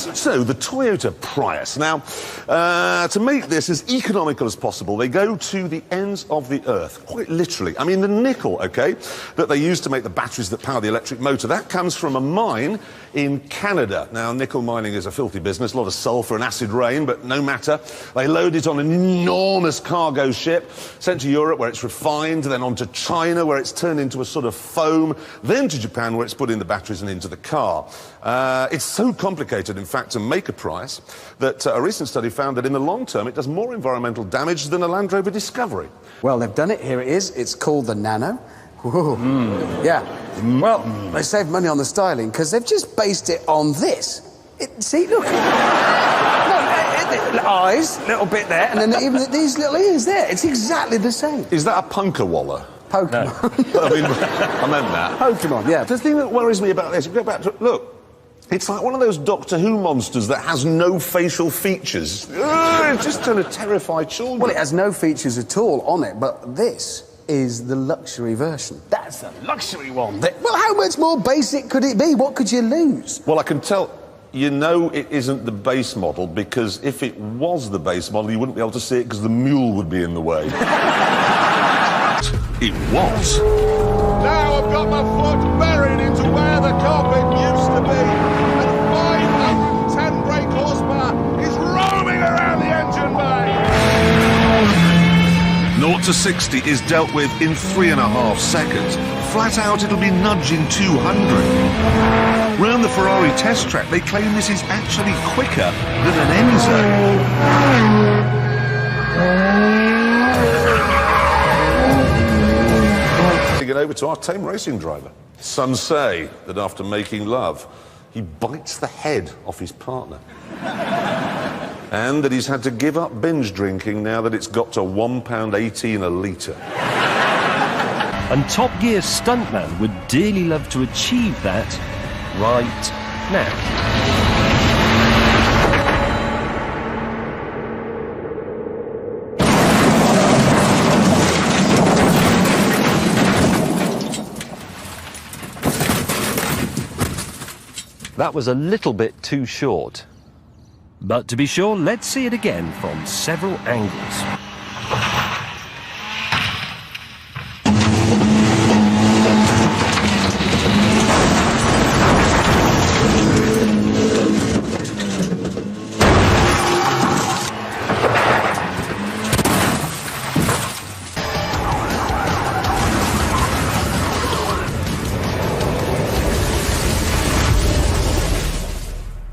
So, the Toyota Prius. Now, to make this as economical as possible, they go to the ends of the earth, quite literally. I mean, the nickel, OK, that they use to make the batteries that power the electric motor, that comes from a mine in Canada. Now, nickel mining is a filthy business, a lot of sulphur and acid rain, but no matter. They load it on an enormous cargo ship, sent to Europe, where it's refined, then on to China, where it's turned into a sort of foam, then to Japan, where it's put in the batteries and into the car. It's so complicated, in fact, to make a Prius that a recent study found that in the long term it does more environmental damage than a Land Rover Discovery. Well, they've done it. Here it is. It's called the Nano. Yeah. Well, they saved money on the styling because they've just based it on this. See, look. Eyes, little bit there, and then even these little ears there. It's exactly the same. Is that a Punkawalla? Pokemon. No. I mean, I meant that. Pokemon, yeah. The thing that worries me about this, go back to, look, it's like one of those Doctor Who monsters that has no facial features. It's just going to terrify children. Well, it has no features at all on it, but this is the luxury version. That's the luxury one. Well, how much more basic could it be? What could you lose? Well, I can tell... You know it isn't the base model, because if it was the base model, you wouldn't be able to see it because the mule would be in the way. It was. Now I've got my foot buried into where the carpet used to be, and 510 brake horsepower is roaming around the engine bay. 0 to 60 is dealt with in 3.5 seconds. Flat out, it'll be nudging 200. Round the Ferrari test track, they claim this is actually quicker than an Enzo. Get over to our tame racing driver. Some say that after making love, he bites the head off his partner. And that he's had to give up binge drinking now that it's got to £1.18 a litre. And Top Gear stuntman would dearly love to achieve that right now. That was a little bit too short. But to be sure, let's see it again from several angles.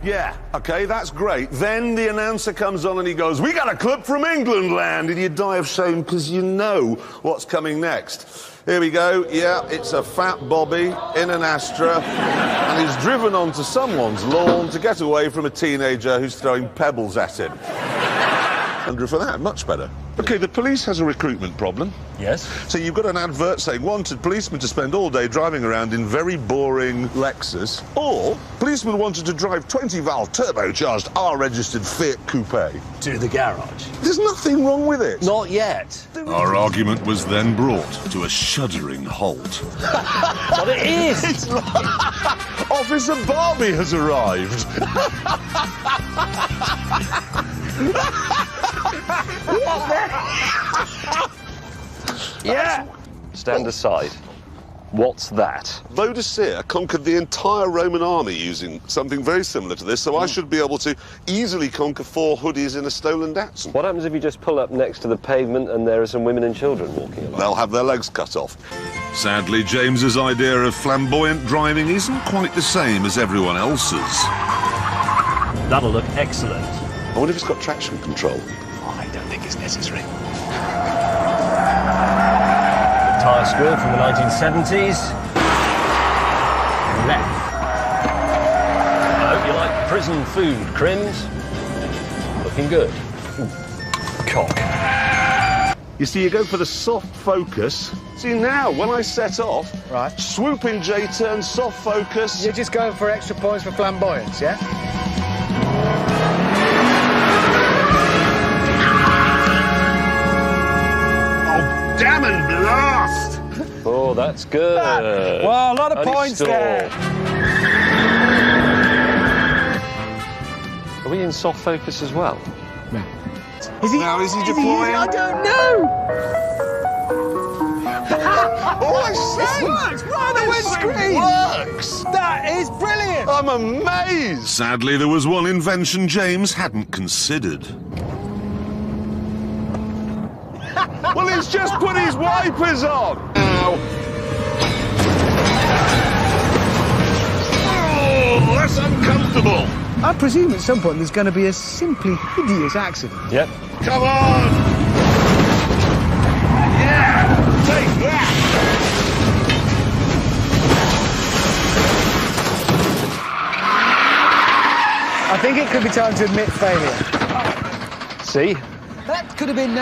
Yeah, OK, that's great. Then the announcer comes on and he goes, "We got a clip from England land," and you die of shame because you know what's coming next. Here we go. Yeah, it's a fat Bobby in an Astra, and he's driven onto someone's lawn to get away from a teenager who's throwing pebbles at him. 100 for that, much better. OK, the police has a recruitment problem. Yes? So you've got an advert saying wanted policemen to spend all day driving around in very boring Lexus, or policemen wanted to drive 20-valve turbocharged R-registered Fiat Coupe. To the garage. There's nothing wrong with it. Not yet. Our argument was then brought to a shuddering halt. But it is! It's like Officer Barbie has arrived. Yeah! Stand aside. What's that? Boadicea conquered the entire Roman army using something very similar to this, so I should be able to easily conquer 4 hoodies in a stolen Datsun. What happens if you just pull up next to the pavement and there are some women and children walking along? They'll have their legs cut off. Sadly, James's idea of flamboyant driving isn't quite the same as everyone else's. That'll look excellent. I wonder if it's got traction control. I don't think it's necessary. Tyre squill from the 1970s. Left. I hope you like prison food, Crims. Looking good. Ooh. Cock. You see, you go for the soft focus. See, now, when I set off, right, swooping J turn, soft focus. You're just going for extra points for flamboyance, yeah? Damn and blast! Oh, that's good. Well, a lot of points there. Are we in soft focus as well? Is he? Now, is he deploying? I don't know. Oh, I say! It works! Right on the windscreen! Works! That is brilliant! I'm amazed! Sadly, there was one invention James hadn't considered. Well, he's just put his wipers on! Ow! Oh, that's uncomfortable! I presume at some point there's going to be a simply hideous accident. Yep. Come on! Yeah! Take that! I think it could be time to admit failure. See? That could have been,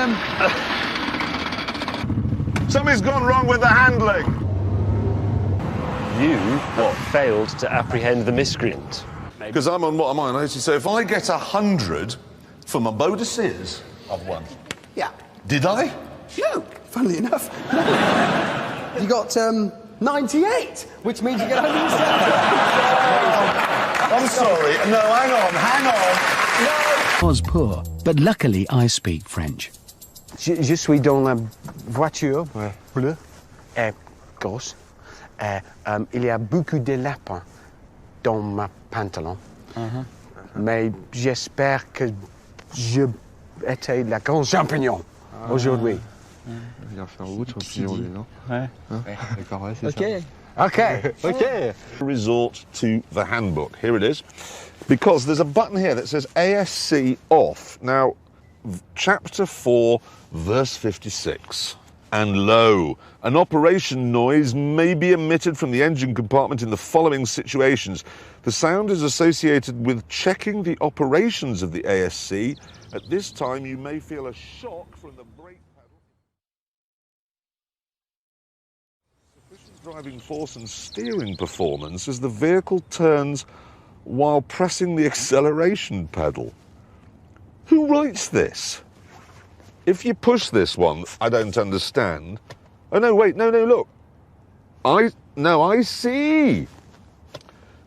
Something's gone wrong with the handling. You, failed to apprehend the miscreant. Because I'm on, what am I on 80? So if I get 100 for my bow de Sears, I've won. Yeah. Did I? No, funnily enough. You got 98, which means you get 170. I'm sorry. No, hang on. No. Was poor, but luckily I speak French. Je suis dans la voiture bleue et grosse. Il y a beaucoup de lapins dans ma pantalon. Mais j'espère que je étais la grande champignon aujourd'hui. Il va faire route, champignon, lui, non? Ouais. D'accord, ouais, c'est ça. Okay. Okay. Resort to the handbook. Here it is. Because there's a button here that says ASC off. Now, chapter 4, verse 56. And lo, an operation noise may be emitted from the engine compartment in the following situations. The sound is associated with checking the operations of the ASC. At this time, you may feel a shock from the brake pedal. Sufficient driving force and steering performance as the vehicle turns while pressing the acceleration pedal. Who writes this? If you push this one, I don't understand. Oh, no, wait, no, look. I see.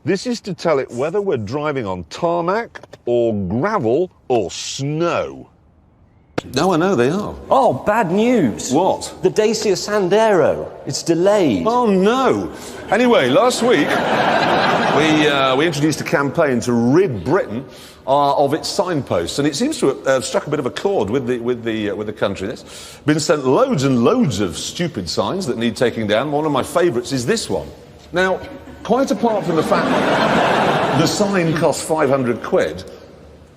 This is to tell it whether we're driving on tarmac or gravel or snow. No, I know they are. Oh, bad news. What? The Dacia Sandero. It's delayed. Oh, no. Anyway, last week, we introduced a campaign to rid Britain of its signposts, and it seems to have struck a bit of a chord with the country. There's been sent loads and loads of stupid signs that need taking down. One of my favourites is this one. Now, quite apart from the fact the sign cost 500 quid,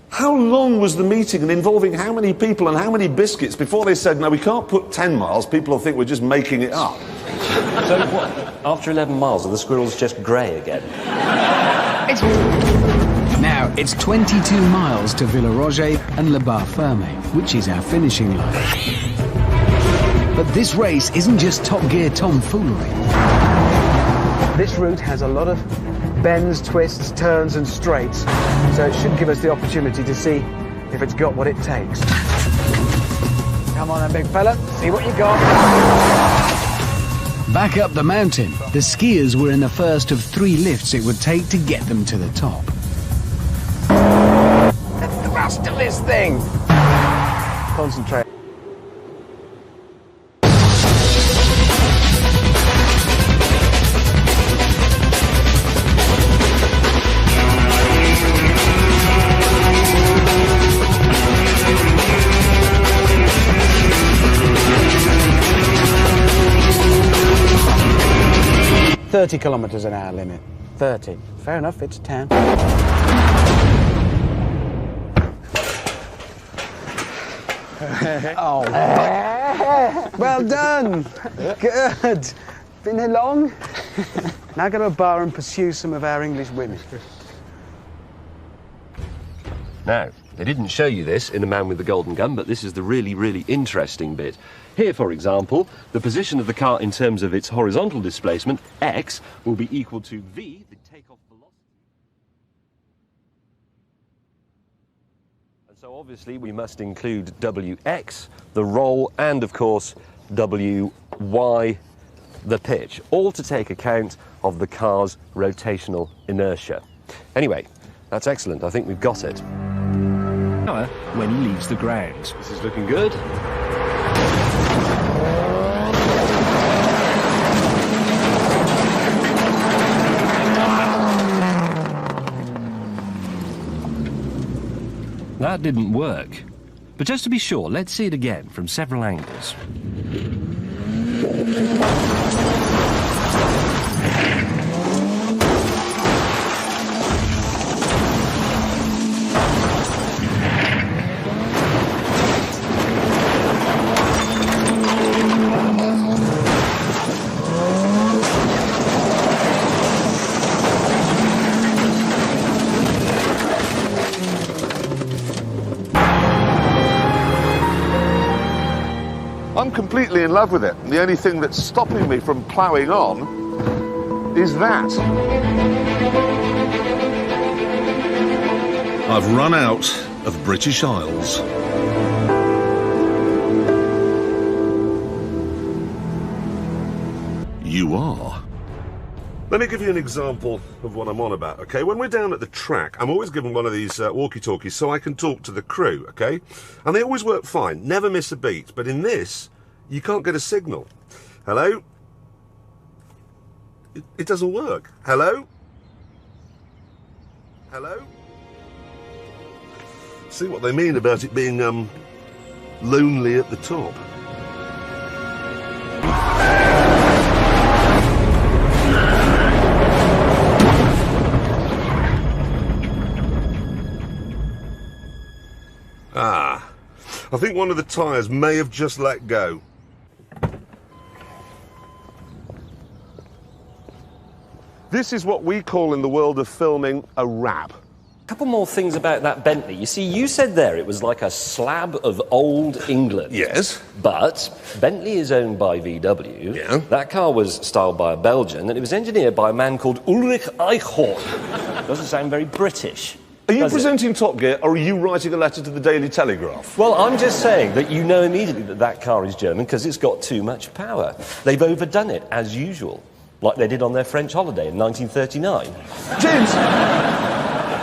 how long was the meeting and involving how many people and how many biscuits before they said, no, we can't put 10 miles, people will think we're just making it up? So what? After 11 miles, are the squirrels just grey again? Now it's 22 miles to Villaroger and Le Bar-Fermé, which is our finishing line. But this race isn't just Top Gear tomfoolery. This route has a lot of bends, twists, turns and straights, so it should give us the opportunity to see if it's got what it takes. Come on then, big fella, see what you got. Back up the mountain, the skiers were in the first of 3 lifts it would take to get them to the top. Let's thrust to this thing. Concentrate. .30 kilometres an hour limit. 30. Fair enough, it's 10. Oh. Well done. Good. Been here long? Now go to a bar and pursue some of our English women. Now, they didn't show you this in The Man with the Golden Gun, but this is the really, really interesting bit. Here, for example, the position of the car in terms of its horizontal displacement, x, will be equal to v, the takeoff velocity. And so obviously we must include wx, the roll, and of course wy, the pitch, all to take account of the car's rotational inertia. Anyway, that's excellent. I think we've got it. when he leaves the ground. This is looking good. That didn't work. But just to be sure, let's see it again from several angles. I'm completely in love with it. The only thing that's stopping me from ploughing on is that. I've run out of British Isles. You are. Let me give you an example of what I'm on about, okay? When we're down at the track, I'm always given one of these walkie-talkies so I can talk to the crew, okay? And they always work fine, never miss a beat. But in this, you can't get a signal. Hello? It doesn't work. Hello? Hello? See what they mean about it being lonely at the top. Ah, I think one of the tyres may have just let go. This is what we call in the world of filming a wrap. Couple more things about that Bentley. You see, you said there it was like a slab of old England. Yes. But Bentley is owned by VW. Yeah. That car was styled by a Belgian, and it was engineered by a man called Ulrich Eichhorn. Doesn't sound very British. Are you presenting Top Gear, or are you writing a letter to the Daily Telegraph? Well, I'm just saying that you know immediately that that car is German because it's got too much power. They've overdone it, as usual, like they did on their French holiday in 1939.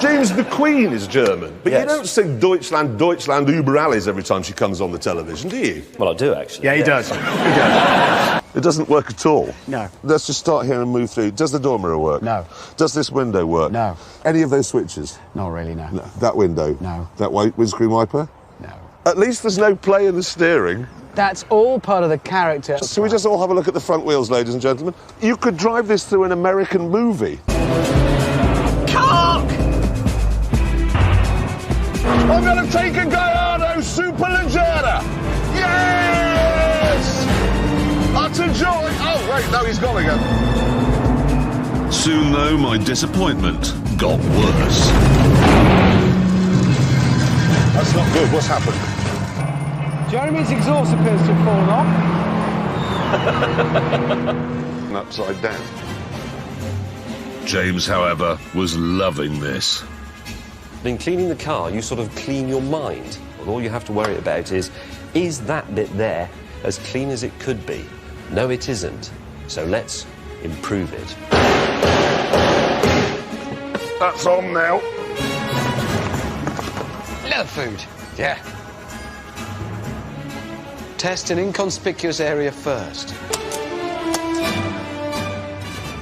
James, the Queen is German, but Yes. you don't sing Deutschland, Deutschland über alles every time she comes on the television, do you? Well, I do, actually. Yeah, he does. He does. It doesn't work at all. No. Let's just start here and move through. Does the door mirror work? No. Does this window work? No. Any of those switches? Not really, no. No. That window? No. That windscreen wiper? No. At least there's no play in the steering. That's all part of the character. So we just all have a look at the front wheels, ladies and gentlemen? You could drive this through an American movie. I'm going to take a Gallardo Superleggera! Yes! Utter joy! Oh, wait, no, he's gone again. Soon, though, my disappointment got worse. That's not good. What's happened? Jeremy's exhaust appears to have fallen off. Upside down. James, however, was loving this. In cleaning the car, you sort of clean your mind. And all you have to worry about is that bit there as clean as it could be? No, it isn't. So let's improve it. That's on now. Love food. Yeah. Test an inconspicuous area first.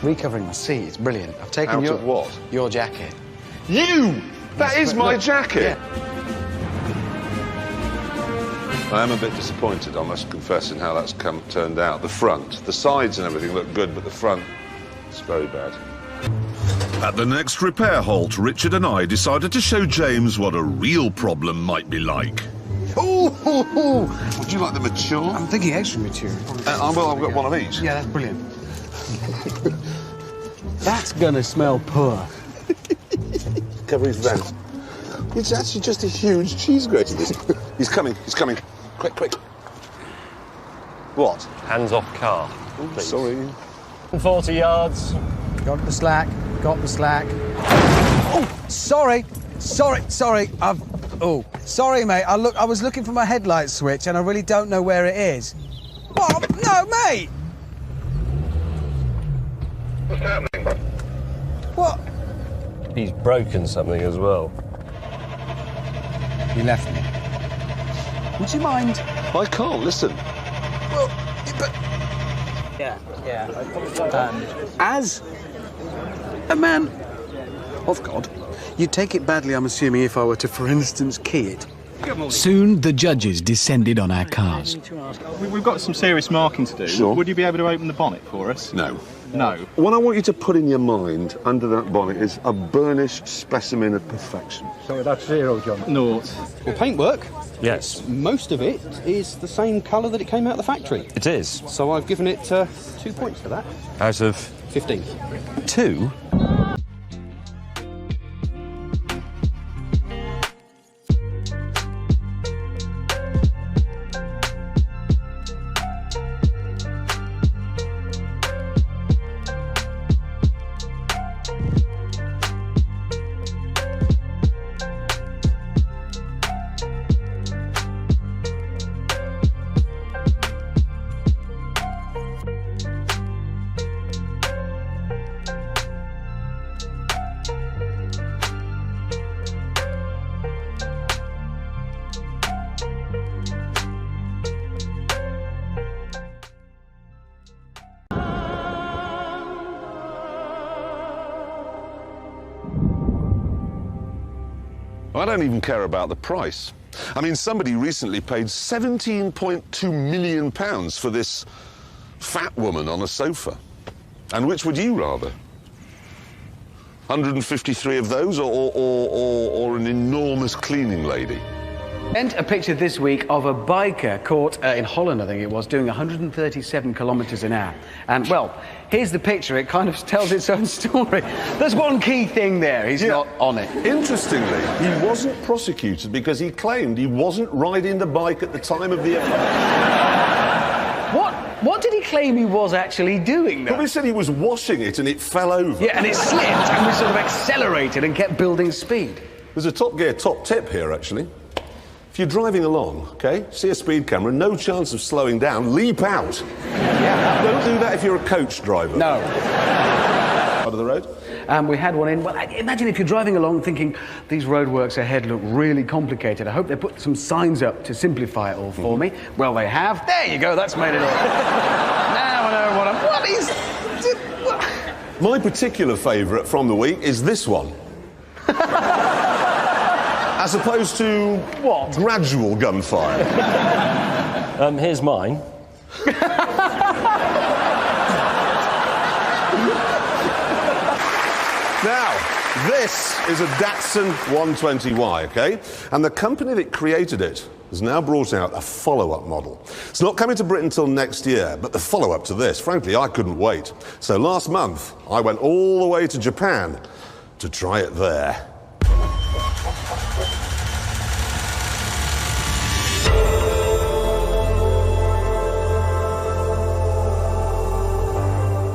Recovering my seat. It's brilliant. I've taken Out of what? Your jacket. You! That is my Look, jacket. Yeah. I am a bit disappointed, I must confess, in how that's turned out. The front, the sides and everything look good, but the front, it's very bad. At the next repair halt, Richard and I decided to show James what a real problem might be like. Ooh, would you like the mature? I'm thinking extra mature. Well, I've got one of each. Yeah, that's brilliant. That's gonna smell poor. Cover his vent. It's actually just a huge cheese grater. He's coming, he's coming. Quick, quick. What? Hands off car, please. Sorry. 40 yards. Got the slack. Got the slack. Oh, sorry. Sorry. Sorry, mate. I was looking for my headlight switch, and I really don't know where it is. What? No, mate. What's happening? What? He's broken something as well. You left me. Would you mind? I can't listen. Well, but... Yeah. As a man of God, you'd take it badly, I'm assuming, if I were to, for instance, key it. Soon the judges descended on our cars. We've got some serious marking to do. Sure. Would you be able to open the bonnet for us? No. No. What I want you to put in your mind under that bonnet is a burnished specimen of perfection. So that's 0, John. Naught. Well, paintwork, Yes, most of it is the same colour that it came out of the factory. it is. So I've given it 2 points for that. Out of 15. 2? I don't even care about the price. I mean, somebody recently paid £17.2 million for this fat woman on a sofa. And which would you rather? 153 of those or an enormous cleaning lady? And a picture this week of a biker caught in Holland, I think it was, doing 137 kilometres an hour. And, well, here's the picture. It kind of tells its own story. There's one key thing there. He's not on it. Interestingly, he wasn't prosecuted because he claimed he wasn't riding the bike at the time of the offence. What did he claim he was actually doing, though? Well, he said he was washing it and it fell over. Yeah, and it slipped and we sort of accelerated and kept building speed. There's a Top Gear top tip here, actually. If you're driving along, OK, see a speed camera, no chance of slowing down, leap out. Yeah. Don't do that if you're a coach driver. No. Out of the road? We had one in. Well, imagine if you're driving along thinking these roadworks ahead look really complicated. I hope they put some signs up to simplify it all for me. Well, they have. There you go. That's made it all. Now I know what I'm... What is... My particular favourite from the week is this one. As opposed to... What? Gradual gunfire. Here's mine. Now, this is a Datsun 120Y, OK? And the company that created it has now brought out a follow-up model. It's not coming to Britain until next year, but the follow-up to this, frankly, I couldn't wait. So last month, I went all the way to Japan to try it there.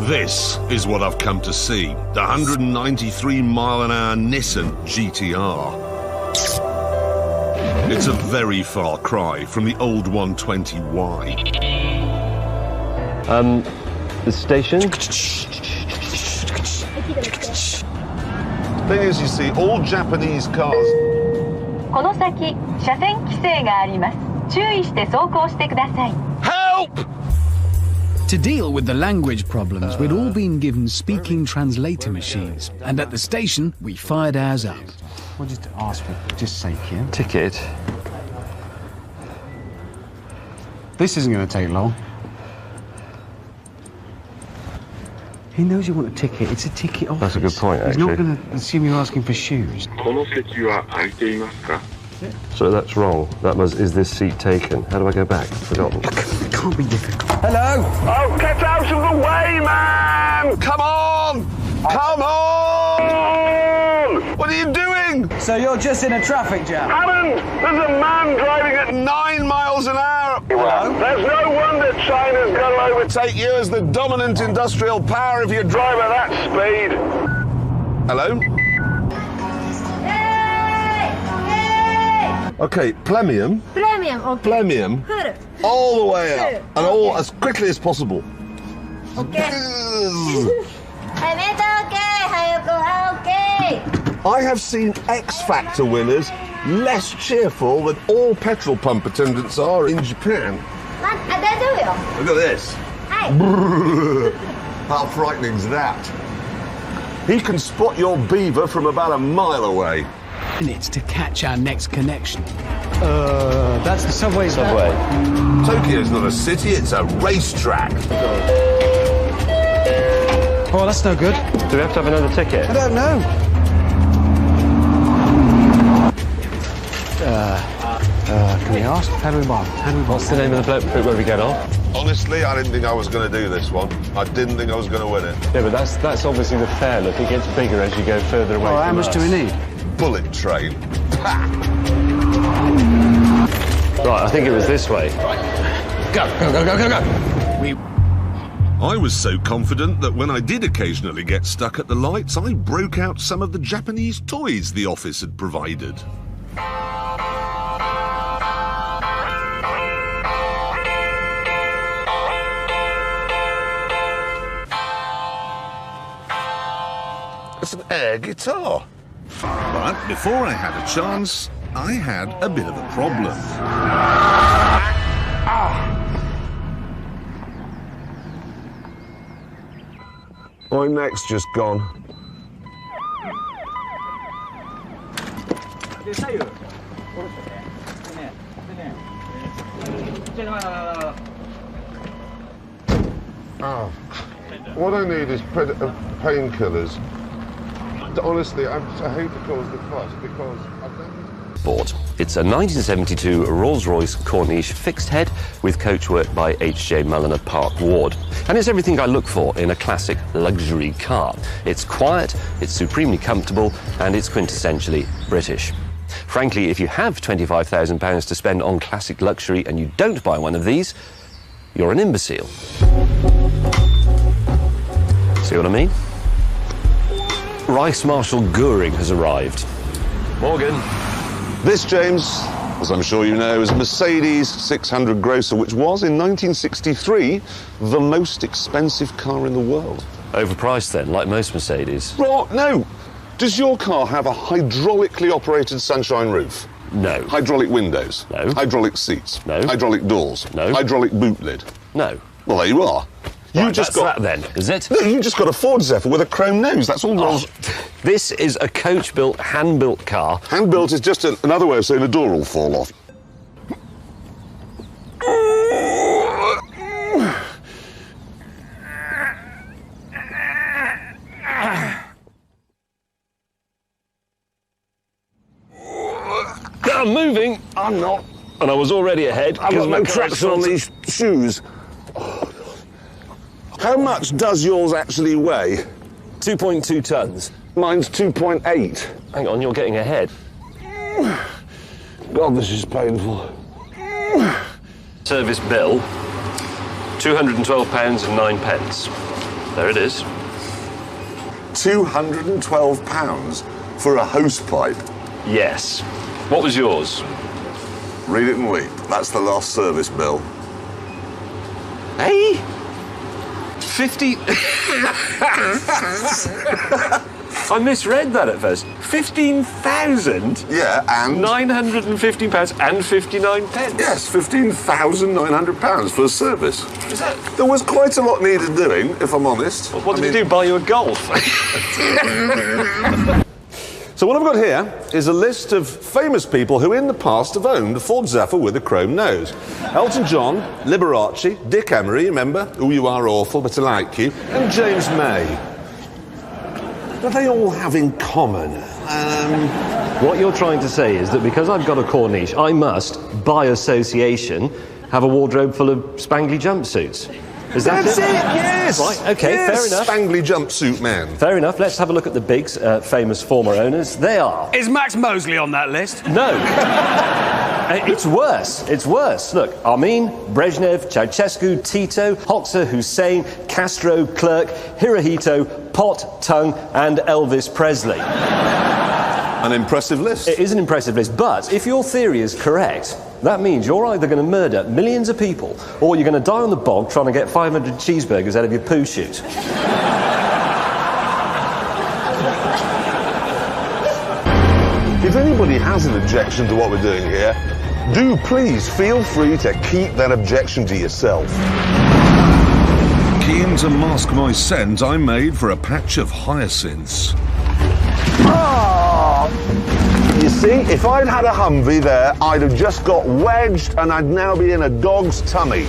This is what I've come to see, the 193-mile-an-hour Nissan GTR. It's a very far cry from the old 120Y. The station? Thing is, you see, all Japanese cars... この先、車線規制があります。注意して走行してください。 Help! To deal with the language problems, we'd all been given speaking translator machines, and at the station, we fired ours up. We'll just ask for just sake here. Ticket. This isn't going to take long. He knows you want a ticket. It's a ticket office. That's a good point, He's actually. not going to assume you're asking for shoes. この席は空いていますか? So that's wrong. That was, is this seat taken? How do I go back? Forgotten. It can't be difficult. Hello? Oh, get out of the way, man! Come on! Come on! What are you doing? So you're just in a traffic jam? Alan, there's a man driving at 9 miles an hour. Hello? There's no wonder China's going to overtake you as the dominant industrial power if you drive at that speed. Hello? OK, Plemium. Premium, okay. Plemium. Good. All the way up. And all as quickly as possible. Okay. okay. I have seen X Factor winners less cheerful than all petrol pump attendants are in Japan. Look at this. How frightening's that? He can spot your beaver from about a mile away. Minutes to catch our next connection. That's the subway. Tokyo's not a city, it's a racetrack. Oh, that's no good. Do we have to have another ticket? I don't know. Can we ask? How do we buy? What's the name of the bloke where we get off? Honestly, I didn't think I was going to do this one. I didn't think I was going to win it. Yeah, but that's obviously the fare. Look, it gets bigger as you go further away. How much do we need? Bullet train. Right, I think it was this way. Go. I was so confident that when I did occasionally get stuck at the lights, I broke out some of the Japanese toys the office had provided. It's an air guitar. But before I had a chance, I had a bit of a problem. My neck's just gone. What I need is painkillers. Honestly, I hate to cause the fuss because I've done... Bought. It's a 1972 Rolls-Royce Corniche fixed head with coachwork by H.J. Mulliner Park Ward. And it's everything I look for in a classic luxury car. It's quiet, it's supremely comfortable, and it's quintessentially British. Frankly, if you have £25,000 to spend on classic luxury and you don't buy one of these, you're an imbecile. See what I mean? Vice Marshal Goering has arrived. Morgan. This, James, as I'm sure you know, is a Mercedes 600 Grosser, which was, in 1963, the most expensive car in the world. Overpriced then, like most Mercedes? Well, no. Does your car have a hydraulically operated sunshine roof? No. Hydraulic windows? No. Hydraulic seats? No. Hydraulic doors? No. Hydraulic boot lid? No. Well, there you are. You right, just got that then, is it? No, you just got a Ford Zephyr with a chrome nose. That's all. Oh, this is a coach-built, hand-built car. Hand-built is just another way of saying a door will fall off. I'm moving. I'm not. And I was already ahead. I've got no traction on these shoes. How much does yours actually weigh? 2.2 tons. Mine's 2.8. Hang on, you're getting ahead. God, this is painful. Service bill, £212.09. There it is. £212 for a hosepipe? Yes. What was yours? Read it and weep. That's the last service bill. Hey? 50... I misread that at first. 15,000? Yeah, and? £915 and 59 pence. Yes, £15,900 for a service. Is that... There was quite a lot needed doing, if I'm honest. Well, what did he do, buy you a Golf? So what I've got here is a list of famous people who in the past have owned a Ford Zephyr with a chrome nose. Elton John, Liberace, Dick Emery, remember? Oh, you are awful, but I like you. And James May. What do they all have in common? What you're trying to say is that because I've got a Corniche, I must, by association, have a wardrobe full of spangly jumpsuits. Is that That's it, yes! Right, OK, yes, fair enough. Spangly jumpsuit man. Fair enough. Let's have a look at the Bigs, famous former owners. They are... Is Max Mosley on that list? No. It's worse. It's worse. Look, Armin, Brezhnev, Ceausescu, Tito, Hoxha, Hussein, Castro, Clerk, Hirohito, Pot, Tung, and Elvis Presley. An impressive list. It is an impressive list, but if your theory is correct, that means you're either going to murder millions of people or you're going to die on the bog trying to get 500 cheeseburgers out of your poo chute. If anybody anybody has an objection to what we're doing here, do please feel free to keep that objection to yourself. Keen to mask my scent, I made for a patch of hyacinths. Ah! You see, if I'd had a Humvee there, I'd have just got wedged and I'd now be in a dog's tummy.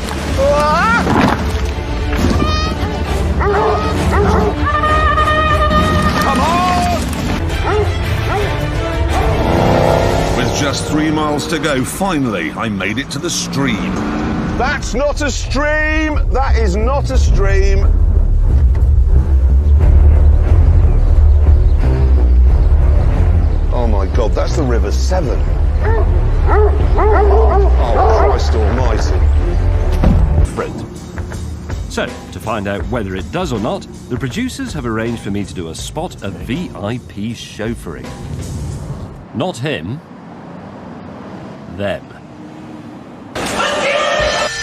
Come on! With just 3 miles to go, finally, I made it to the stream. That's not a stream! That is not a stream! Oh my God, that's the River Severn. Oh, Christ almighty. Friend. So, to find out whether it does or not, the producers have arranged for me to do a spot of VIP chauffeuring. Not him. Them.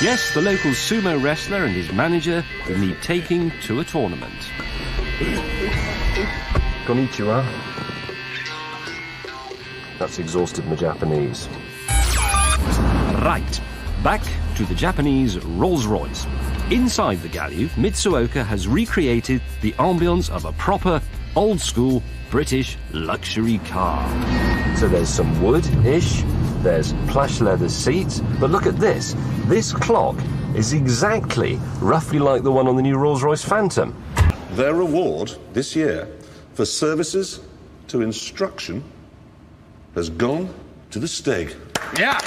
Yes, the local sumo wrestler and his manager will need taking to a tournament. Konnichiwa. That's exhausted my Japanese. Right, back to the Japanese Rolls-Royce. Inside the Gallew, Mitsuoka has recreated the ambience of a proper, old-school British luxury car. So there's some wood-ish, there's plush leather seats, but look at this. This clock is exactly, roughly like the one on the new Rolls-Royce Phantom. Their reward this year for services to instruction has gone to the Stig. Yeah.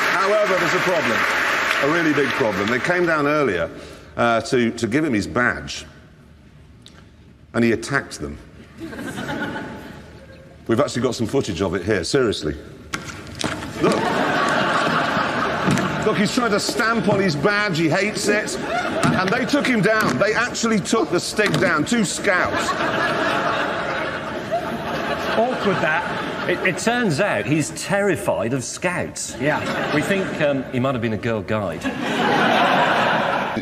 However, there's a problem, a really big problem. They came down earlier to give him his badge, and he attacked them. We've actually got some footage of it here, seriously. Look. Look, he's trying to stamp on his badge, he hates it. And they took him down. They actually took the Stig down, 2 scouts. Awkward, that. It turns out he's terrified of scouts. Yeah. We think he might have been a girl guide.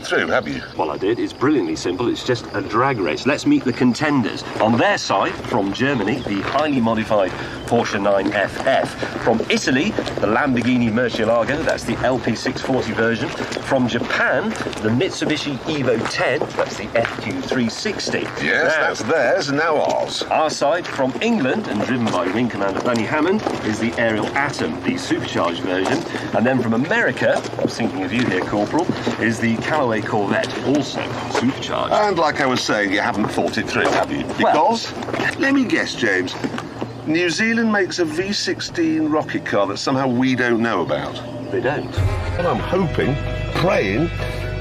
Through, have you? Well, I did. It's brilliantly simple. It's just a drag race. Let's meet the contenders. On their side, from Germany, the highly modified Porsche 9FF. From Italy, the Lamborghini Murcielago. That's the LP640 version. From Japan, the Mitsubishi Evo 10. That's the FQ360. Yes, that's theirs, now ours. Our side, from England, and driven by Wing Commander Danny Hammond, is the Ariel Atom, the supercharged version. And then from America, I was thinking of you here, Corporal, is the Callaway Corvette, also supercharged. And like I was saying, you haven't thought it through, have you? Because, let me guess, James, New Zealand makes a V16 rocket car that somehow we don't know about. They don't. What I'm hoping, praying,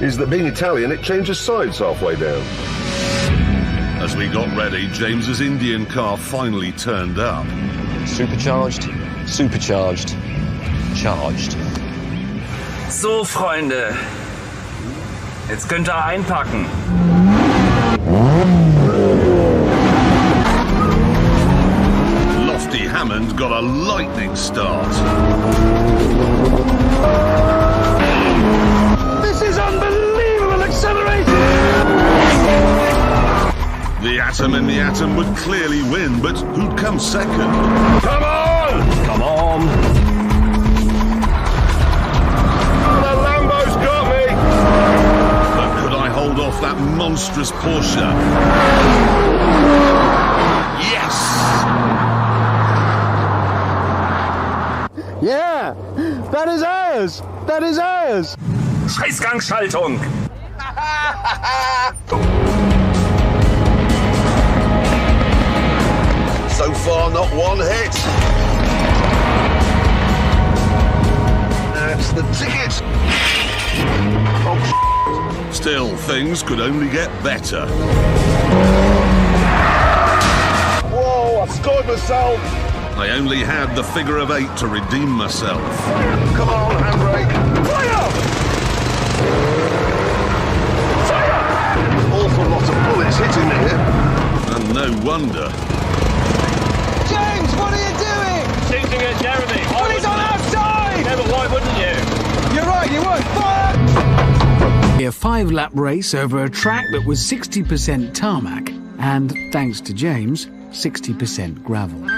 is that being Italian, it changes sides halfway down. As we got ready, James's Indian car finally turned up. Supercharged, supercharged, charged. So, Freunde. Jetzt könnt ihr einpacken. Lofty Hammond got a lightning start. This is unbelievable acceleration! The Atom and the Atom would clearly win, but who'd come second? Come on! Come on! The Lambo's got me! Hold off that monstrous Porsche. Yes! Yeah! That is ours! That is ours! Scheißgangschaltung! So far, not one hit. That's the ticket. Oh, Still, things could only get better. whoa, I've scored myself. I only had the figure of 8 to redeem myself. Come on, handbrake. Fire! Fire! Awful lot of bullets hitting me here. And no wonder. James, what are you doing? Shooting at Jeremy. Well, he's on our side! Yeah, but why wouldn't you? You're right, you would. Fire! A 5-lap race over a track that was 60% tarmac and, thanks to James, 60% gravel.